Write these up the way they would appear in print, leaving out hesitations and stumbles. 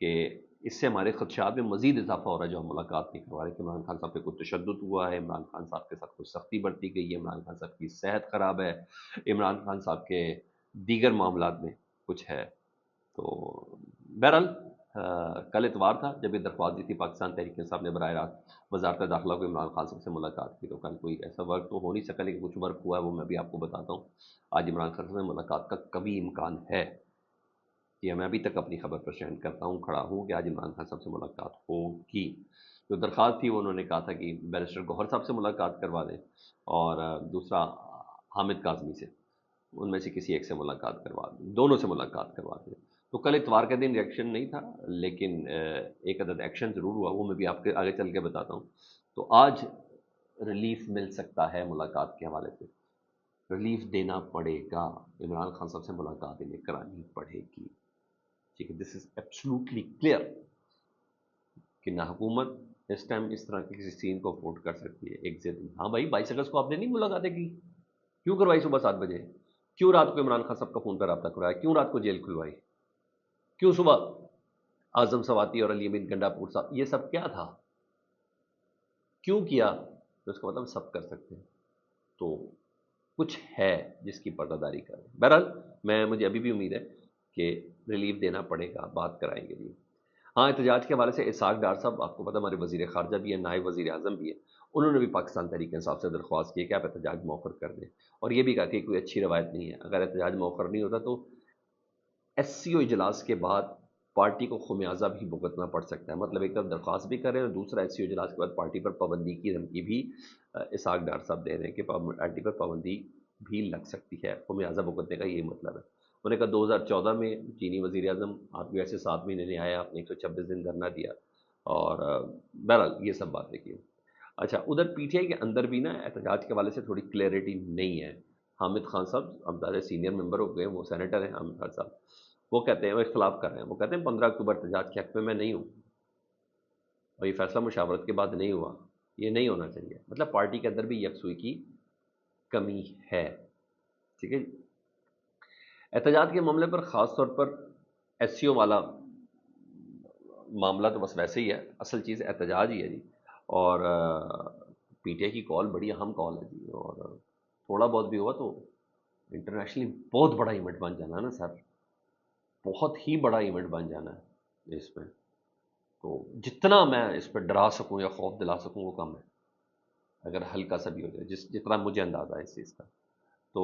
کہ اس سے ہمارے خدشات میں مزید اضافہ ہو رہا ہے جو ہم ملاقات نہیں کروا رہے کہ عمران خان صاحب پہ کوئی تشدد ہوا ہے، عمران خان صاحب کے ساتھ کوئی سختی برتی گئی ہے، عمران خان صاحب کی صحت خراب ہے، عمران خان صاحب کے دیگر معاملات میں کچھ ہے۔ تو بہرحال کل اتوار تھا جب یہ درخواست دی تھی پاکستان تحریک انصاف نے براہ راست وزارت داخلہ کو عمران خان صاحب سے ملاقات کی، تو کل کوئی ایسا ورک تو ہو نہیں سکا، لیکن کچھ ورک ہوا ہے وہ میں بھی آپ کو بتاتا ہوں۔ آج عمران خان صاحب سے ملاقات کا کبھی امکان ہے کہ میں ابھی تک اپنی خبر پر اسٹینڈ کرتا ہوں، کھڑا ہوں کہ آج عمران خان صاحب سے ملاقات ہوگی۔ جو درخواست تھی وہ انہوں نے کہا تھا کہ بیرسٹر گوہر صاحب سے ملاقات کروا دیں، اور دوسرا حامد کاظمی سے، ان میں سے کسی ایک سے ملاقات کروا دیں، دونوں سے ملاقات کروا دیں۔ تو کل اتوار کے دن ریئیکشن نہیں تھا، لیکن ایک عدد ایکشن ضرور ہوا، وہ میں بھی آپ کے آگے چل کے بتاتا ہوں۔ تو آج ریلیف مل سکتا ہے ملاقات کے حوالے سے، ریلیف دینا پڑے گا، عمران خان صاحب سے ملاقات انہیں کرانی پڑے گی، ٹھیک ہے۔ دس از ایبسلوٹلی کلیئر کہ نہ حکومت اس ٹائم اس طرح کے کسی سین کو افورڈ کر سکتی ہے۔ ایک ضد، ہاں بھائی 22 اگست کو آپ نے نہیں ملاقاتیں کی، کیوں کروائی صبح 7 بجے؟ کیوں رات کو عمران خان صاحب کا فون پہ رابطہ کروایا؟ کیوں رات کو جیل کھلوائی؟ کیوں صبح اعظم سواتی اور علی امین گنڈا پور صاحب، یہ سب کیا تھا؟ کیوں کیا؟ تو اس کا مطلب سب کر سکتے ہیں، تو کچھ ہے جس کی پردہ داری کریں۔ بہرحال مجھے ابھی بھی امید ہے کہ ریلیف دینا پڑے گا، بات کرائیں گے جی۔ ہاں، احتجاج کے حوالے سے اسحاق ڈار صاحب، آپ کو پتہ ہمارے وزیر خارجہ بھی ہیں، نائب وزیر اعظم بھی ہیں، انہوں نے بھی پاکستان تحریک انصاف سے درخواست کی ہے کہ آپ احتجاج مؤخر کر دیں، اور یہ بھی کہا کہ کوئی اچھی روایت نہیں ہے، اگر احتجاج مؤخر نہیں ہوتا تو ایس سی او اجلاس کے بعد پارٹی کو خمیازہ بھی بھگتنا پڑ سکتا ہے۔ مطلب ایک طرف درخواست بھی کر رہے ہیں اور دوسرا ایس سی او اجلاس کے بعد پارٹی پر پابندی کی دھمکی بھی اسحاق ڈار صاحب دے رہے ہیں کہ پارٹی پر پابندی بھی لگ سکتی ہے، خمیازہ بھگتنے کا یہی مطلب ہے۔ انہوں نے کہا 2014 میں چینی وزیر اعظم آپ کی ویسے 7 مہینے نہیں آیا، آپ نے 126 دن دھرنا دیا، اور بہرحال یہ سب باتیں کی۔ اچھا، ادھر پی ٹی آئی کے اندر بھی نا احتجاج کے حوالے سے تھوڑی کلیئرٹی نہیں ہے۔ حامد خان صاحب اب زیادہ سینئر ممبر ہو گئے، وہ سینیٹر ہیں حامد خان صاحب، وہ کہتے ہیں، وہ اختلاف کر رہے ہیں، وہ کہتے ہیں 15 اکتوبر احتجاج کے حق میں نہیں ہوں، اور یہ فیصلہ مشاورت کے بعد نہیں ہوا، یہ نہیں ہونا چاہیے۔ مطلب پارٹی کے اندر بھی یکسوئی کی کمی ہے، ٹھیک ہے۔ احتجاج کے معاملے پر خاص طور پر ایس سی او والا معاملہ تو بس ویسے ہی ہے، اصل چیز احتجاج ہی ہے جی، اور پی ٹی آئی کی کال بڑی اہم کال ہے جی، اور تھوڑا بہت بھی ہوا تو انٹرنیشنلی بہت بڑا ایونٹ بن جانا ہے نا سر، بہت ہی بڑا ایونٹ بن جانا ہے اس میں، تو جتنا میں اس پہ ڈرا سکوں یا خوف دلا سکوں وہ کم ہے، اگر ہلکا سا بھی ہو جائے، جتنا مجھے اندازہ ہے اس چیز کا۔ تو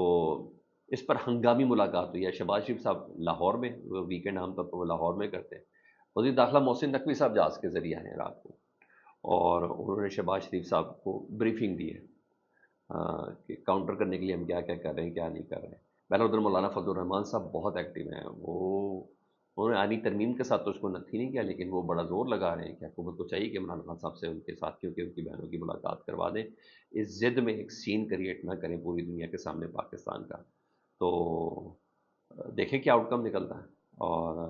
اس پر ہنگامی ملاقات ہوئی ہے، شہباز شریف صاحب لاہور میں، ویکینڈ عام طور پر وہ لاہور میں کرتے ہیں، وزیر داخلہ محسن نقوی صاحب جہاز کے ذریعے آئے ہیں رات کو، اور انہوں نے شہباز شریف صاحب کو بریفنگ دی ہے کہ کاؤنٹر کرنے کے لیے ہم کیا کیا کر رہے ہیں، کیا نہیں کر رہے ہیں۔ بہرحال ادھر مولانا فضل الرحمان صاحب بہت ایکٹیو ہیں، انہوں نے آئینی ترمیم کے ساتھ تو اس کو نفی نہیں کیا، لیکن وہ بڑا زور لگا رہے ہیں کہ حکومت کو چاہیے کہ عمران خان صاحب سے ان کے ساتھیوں کی، ان کی بہنوں کی ملاقات کروا دیں، اس ضد میں ایک سین کریٹ نہ کریں پوری دنیا کے سامنے پاکستان کا۔ تو دیکھیں کیا آؤٹ کم نکلتا ہے، اور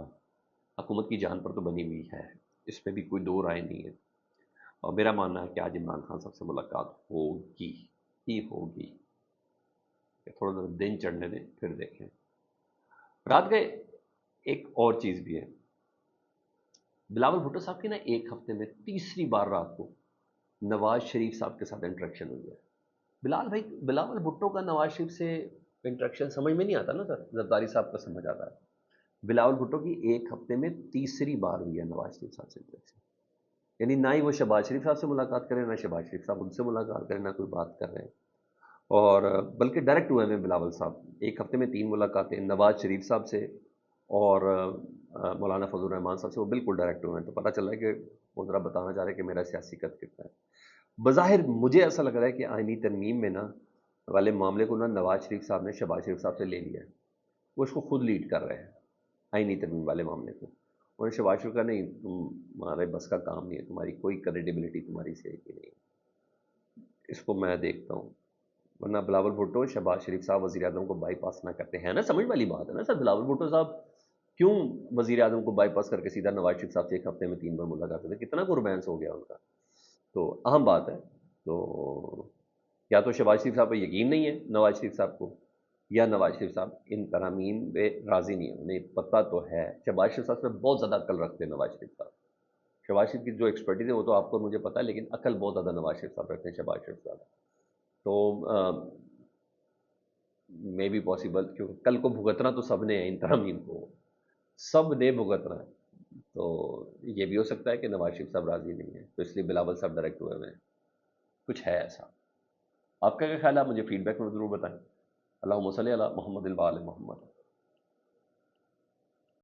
حکومت کی جان پر تو بنی ہوئی ہے، اس میں بھی کوئی دو رائے نہیں ہے، اور میرا ماننا ہے کہ آج عمران خان صاحب سے ملاقات ہوگی ہی ہوگی، تھوڑا ذرا دن چڑھنے دیں پھر دیکھیں۔ رات گئے ایک اور چیز بھی ہے، بلاول بھٹو صاحب کی نا ایک ہفتے میں تیسری بار رات کو نواز شریف صاحب کے ساتھ انٹریکشن ہوئی ہے۔ بلاول بھٹو کا نواز شریف سے انٹریکشن سمجھ میں نہیں آتا نا سر، زرداری صاحب کا سمجھ آتا ہے۔ بلاول بھٹو کی ایک ہفتے میں تیسری بار ہوئی ہے نواز شریف صاحب سے انٹریکشن، یعنی نہ ہی وہ شہباز شریف صاحب سے ملاقات کریں، نہ شہباز شریف صاحب ان سے ملاقات کریں، نہ کوئی بات کر رہے ہیں، اور بلکہ ڈائریکٹ ہوئے ہیں بلاول صاحب، ایک ہفتے میں 3 ملاقاتیں نواز شریف صاحب سے اور مولانا فضل الرحمان صاحب سے، وہ بالکل ڈائریکٹ ہوئے ہیں، تو پتہ چل رہا ہے کہ وہ ذرا بتانا چاہ رہے ہیں کہ میرا سیاسی قد کتنا ہے۔ بظاہر مجھے ایسا لگ رہا ہے کہ آئینی ترمیم میں نا والے معاملے کو نا نواز شریف صاحب نے شہباز شریف صاحب سے لے لیا ہے، وہ اس کو خود لیڈ کر رہے ہیں آئینی ترمیم والے معاملے کو، اور شہباز شریف کا نہیں، تمہارے بس کا کام نہیں ہے، تمہاری کوئی کریڈیبلٹی تمہاری سے کہ نہیں، اس کو میں دیکھتا ہوں، ورنہ بلاول بھٹو شہباز شریف صاحب وزیر اعظم کو بائی پاس نہ کرتے ہیں نا، سمجھ والی بات ہے نا سر، بلاول بھٹو صاحب کیوں وزیر اعظم کو بائی پاس کر کے سیدھا نواز شریف صاحب سے ایک ہفتے میں 3 بار ملاقات کرتے، کتنا کو رومانس ہو گیا ان کا، تو اہم بات ہے۔ تو یا تو شہباز شریف صاحب پہ یقین نہیں ہے نواز شریف صاحب کو، یا نواز شریف صاحب ان ترامیم پہ راضی نہیں ہیں. انہیں پتہ تو ہے شہباز شریف صاحب سے بہت زیادہ عقل رکھتے ہیں نواز شریف صاحب. شہباز شریف کی جو ایکسپرٹیز ہے وہ تو آپ کو مجھے پتہ ہے، لیکن عقل بہت زیادہ نواز شریف صاحب رکھتے ہیں، شہباز شریف صاحب. تو مے بی پاسبل، کیونکہ کل کو بھگتنا تو سب نے ہے، ان ترامیم کو سب نے بھگتنا ہے. تو یہ بھی ہو سکتا ہے کہ نواز شریف صاحب راضی نہیں ہیں، تو اس لیے بلاول صاحب ڈائریکٹ ہوئے ہوئے ہیں. کچھ ہے ایسا. آپ کا کیا خیال ہے؟ آپ مجھے فیڈ بیک میں ضرور بتائیں. اللہم صلی علی محمد و آل محمد.